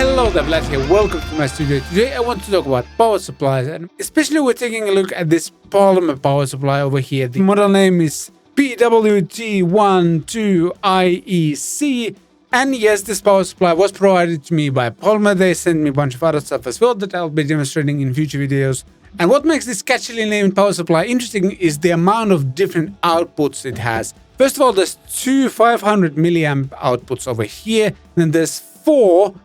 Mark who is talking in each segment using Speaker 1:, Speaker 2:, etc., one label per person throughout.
Speaker 1: Hello there, Vlad here. Welcome to my studio. Today I want to talk about power supplies, and especially we're taking a look at this Palmer power supply over here. The model name is PWT12IEC, and yes, this power supply was provided to me by Palmer. They sent me a bunch of other stuff as well that I'll be demonstrating in future videos. And what makes this catchily named power supply interesting is the amount of different outputs it has. First of all, there's two 500 milliamp outputs over here, then there's four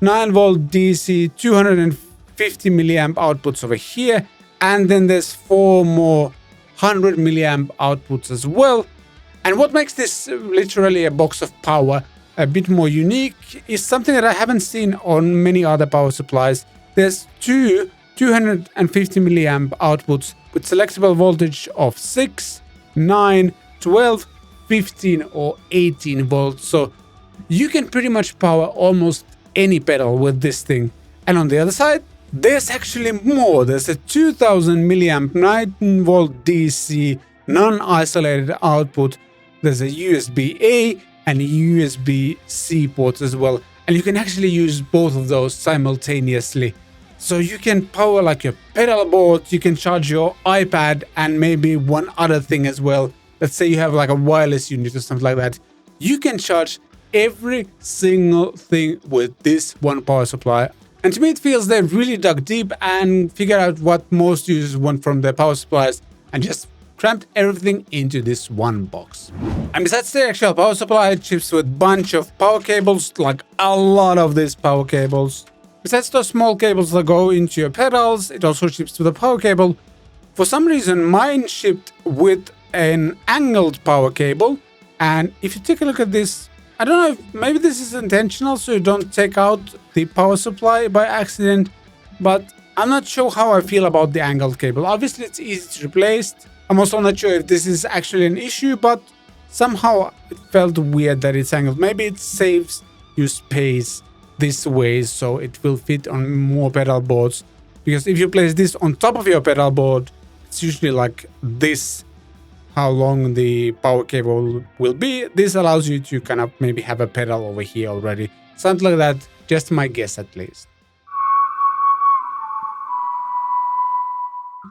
Speaker 1: 9-volt DC 250 milliamp outputs over here, and then there's four more 100 milliamp outputs as well. And what makes this literally a box of power a bit more unique is something that I haven't seen on many other power supplies. There's two 250 milliamp outputs with selectable voltage of 6, 9, 12, 15 or 18 volts. So you can pretty much power almost any pedal with this thing. And on the other side, there's actually more. There's a 2000 milliamp 9 volt DC non-isolated output. There's a USB-A and a USB-C port as well. And you can actually use both of those simultaneously. So you can power like your pedal board, you can charge your iPad and maybe one other thing as well. Let's say you have like a wireless unit or something like that. You can charge every single thing with this one power supply. And to me it feels they really dug deep and figured out what most users want from their power supplies and just crammed everything into this one box. And besides the actual power supply, it ships with a bunch of power cables, like a lot of these power cables. Besides those small cables that go into your pedals, it also ships with a power cable. For some reason mine shipped with an angled power cable, and if you take a look at this, I don't know if maybe this is intentional so you don't take out the power supply by accident, but I'm not sure how I feel about the angled cable. Obviously it's easy to replace. I'm also not sure if this is actually an issue, but somehow it felt weird that it's angled. Maybe it saves you space this way so it will fit on more pedal boards, because if you place this on top of your pedal board, it's usually like this, how long the power cable will be. This allows you to kind of maybe have a pedal over here already. Something like that, just my guess at least.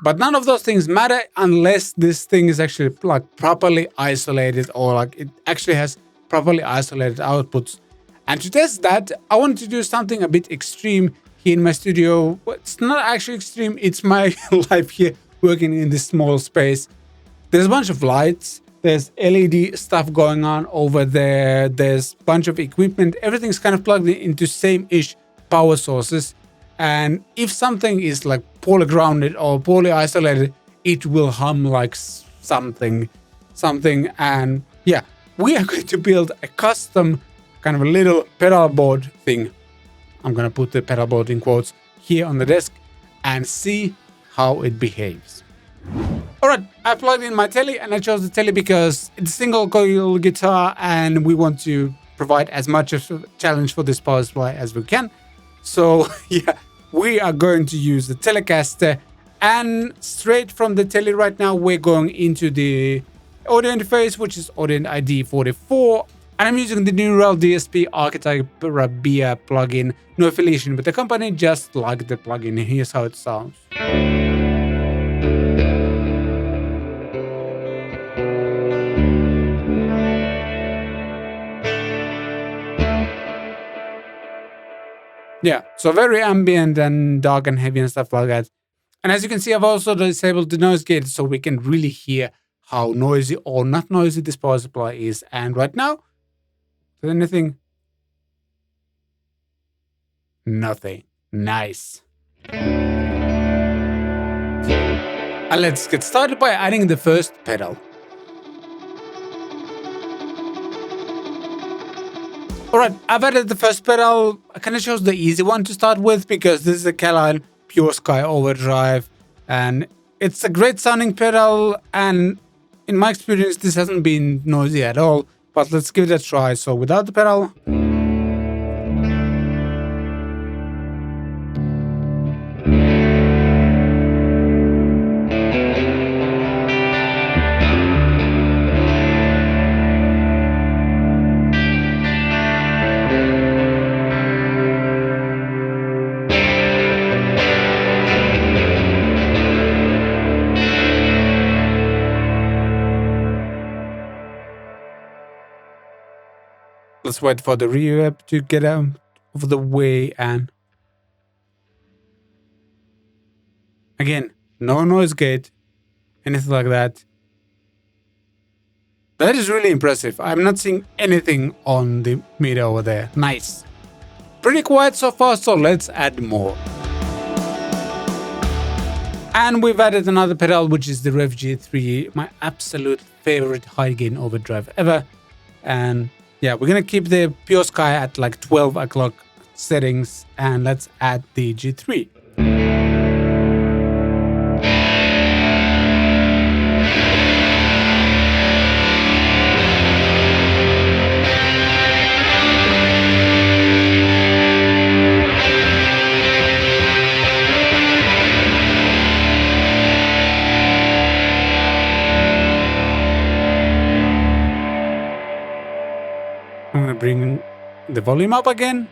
Speaker 1: But none of those things matter unless this thing is actually like properly isolated, or like it actually has properly isolated outputs. And to test that, I wanted to do something a bit extreme here in my studio. It's not actually extreme, it's my life here working in this small space. There's a bunch of lights, there's LED stuff going on over there, there's a bunch of equipment, everything's kind of plugged into same-ish power sources. And if something is like poorly grounded or poorly isolated, it will hum like something. And yeah, we are going to build a custom kind of a little pedal board thing. I'm gonna put the pedal board in quotes here on the desk and see how it behaves. Alright, I plugged in my telly, and I chose the telly because it's a single coil guitar and we want to provide as much of a challenge for this power supply as we can. So yeah, we are going to use the Telecaster, and straight from the telly right now we're going into the audio interface, which is Audio ID 44. And I'm using the Neural DSP Archetype Rabia plugin. No affiliation with the company, just like the plugin. Here's how it sounds. Yeah, so very ambient and dark and heavy and stuff like that. And as you can see, I've also disabled the noise gate so we can really hear how noisy or not noisy this power supply is. And right now, is there anything? Nothing. Nice. And let's get started by adding the first pedal. Alright, I've added the first pedal. I kind of chose the easy one to start with because this is a Caline Pure Sky Overdrive, and it's a great sounding pedal, and in my experience this hasn't been noisy at all. But let's give it a try. So without the pedal. Let's wait for the reverb to get out of the way, and again, no noise gate, anything like that. That is really impressive. I'm not seeing anything on the meter over there. Nice. Pretty quiet so far, so let's add more. And we've added another pedal, which is the REVV G3, my absolute favorite high gain overdrive ever. And yeah, we're gonna keep the Pure Sky at like 12 o'clock settings, and let's add the G3. I'm gonna bring the volume up again.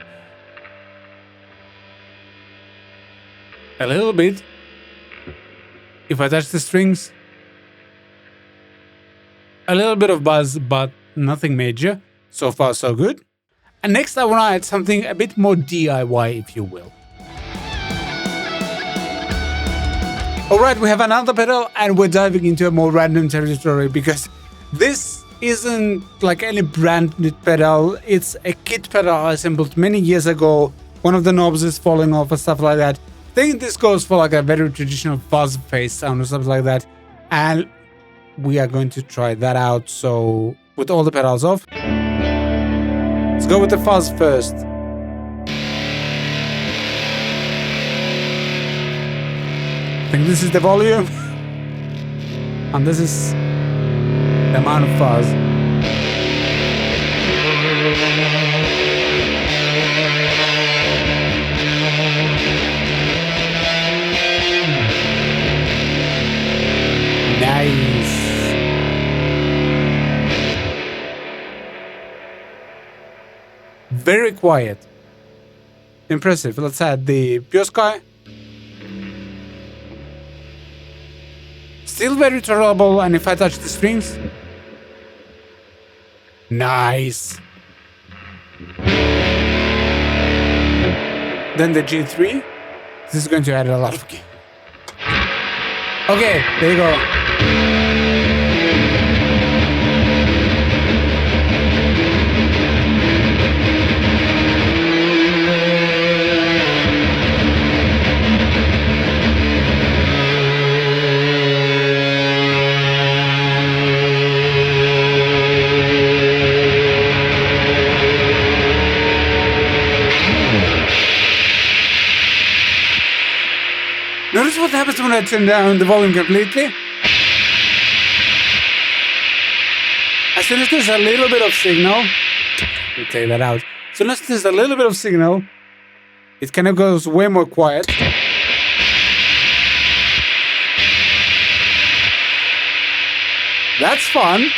Speaker 1: A little bit. If I touch the strings, a little bit of buzz, but nothing major. So far, so good. And next I want to add something a bit more DIY, if you will. Alright, we have another pedal, and we're diving into a more random territory, because this isn't like any branded pedal. It's a kit pedal I assembled many years ago. One of the knobs is falling off and stuff like that. I think this goes for like a very traditional fuzz face sound or something like that. And we are going to try that out. So with all the pedals off, let's go with the fuzz first. I think this is the volume. And this is the amount of fuzz. Nice. Very quiet. Impressive. Let's add the Pure Sky. Still very tolerable, and if I touch the strings, nice. Then the G3. This is going to add a lot of gain. Okay, there you go. Notice what happens when I turn down the volume completely. As soon as there's a little bit of signal, let me take that out. As soon as there's a little bit of signal, it kind of goes way more quiet. That's fun.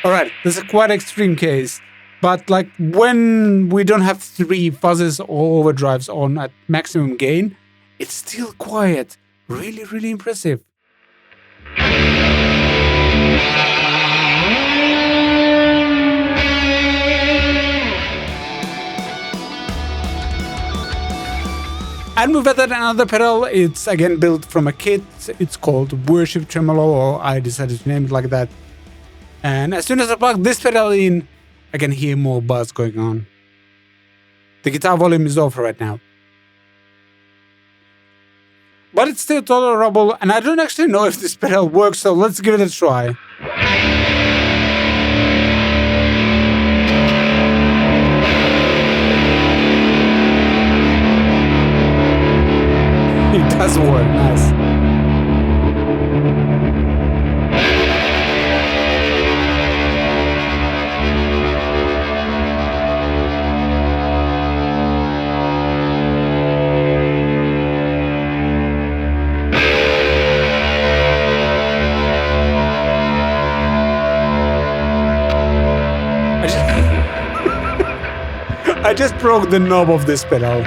Speaker 1: Alright, this is a quite extreme case. But like when we don't have 3 fuzzes or overdrives on at maximum gain, it's still quiet. Really, really impressive. And we've added another pedal. It's again built from a kit. It's called Worship Tremolo, or I decided to name it like that. And as soon as I plug this pedal in, I can hear more buzz going on. The guitar volume is off right now. But it's still tolerable, and I don't actually know if this pedal works, so let's give it a try. It does work, nice. I just broke the knob of this pedal.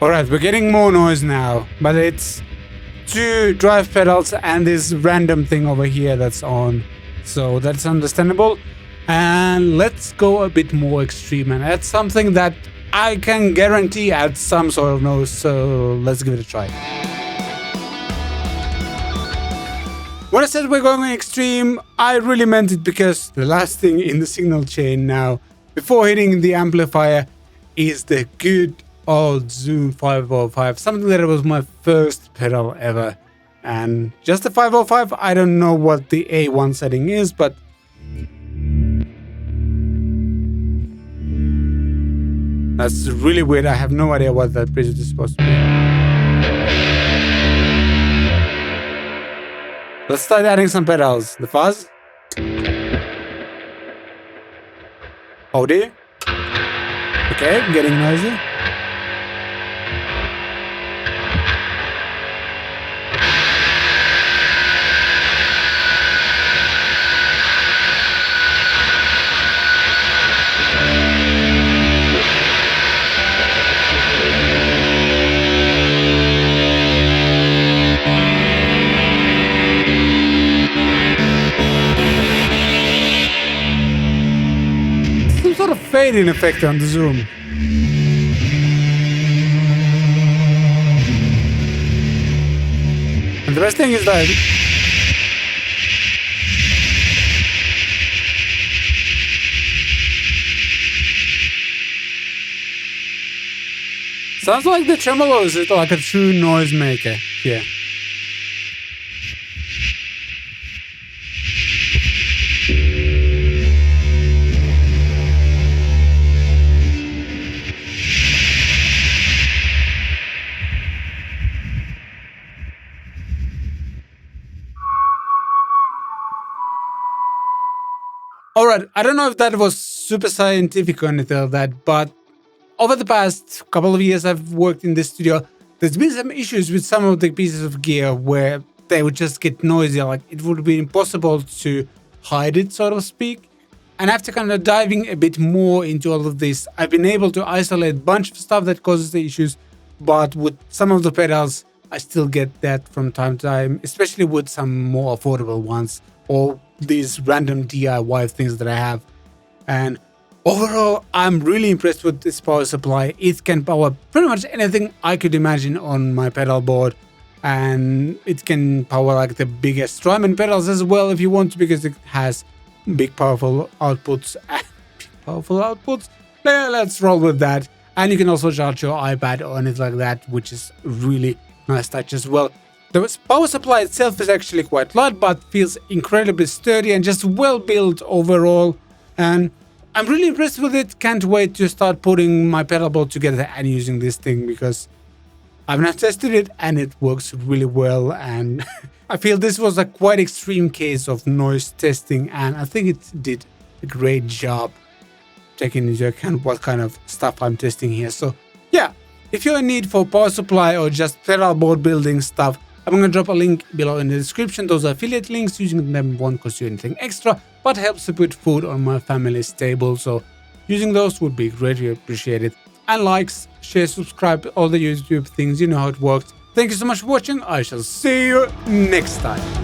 Speaker 1: Alright, we're getting more noise now, but it's 2 drive pedals and this random thing over here that's on. So that's understandable. And let's go a bit more extreme, and that's something that I can guarantee adds some sort of noise, so let's give it a try. When I said we're going extreme, I really meant it, because the last thing in the signal chain now, before hitting the amplifier, is the good old Zoom 505, something that was my first pedal ever. And just the 505, I don't know what the A1 setting is, but that's really weird. I have no idea what that preset is supposed to be. Let's start adding some pedals. The fuzz. Audi. Okay, getting noisy. Sort of fading effect on the zoom. And the best thing is that sounds like the tremolo is like a true noisemaker here. Alright, I don't know if that was super scientific or anything like that, but over the past couple of years I've worked in this studio, there's been some issues with some of the pieces of gear where they would just get noisy, like it would be impossible to hide it, so to speak. And after kind of diving a bit more into all of this, I've been able to isolate a bunch of stuff that causes the issues, but with some of the pedals, I still get that from time to time, especially with some more affordable ones, or these random DIY things that I have. And overall, I'm really impressed with this power supply. It can power pretty much anything I could imagine on my pedal board, and it can power like the biggest Strymon pedals as well if you want to, because it has big powerful outputs. Let's roll with that. And you can also charge your iPad or anything like that, which is really nice touch as well. The power supply itself is actually quite light, but feels incredibly sturdy and just well built overall. And I'm really impressed with it. Can't wait to start putting my pedal board together and using this thing, because I've not tested it and it works really well. And I feel this was a quite extreme case of noise testing, and I think it did a great job taking into account what kind of stuff I'm testing here. So yeah, if you're in need for power supply or just pedal board building stuff, I'm going to drop a link below in the description. Those are affiliate links. Using them won't cost you anything extra, but helps to put food on my family's table. So using those would be greatly appreciated. And likes, share, subscribe, all the YouTube things, you know how it works. Thank you so much for watching. I shall see you next time.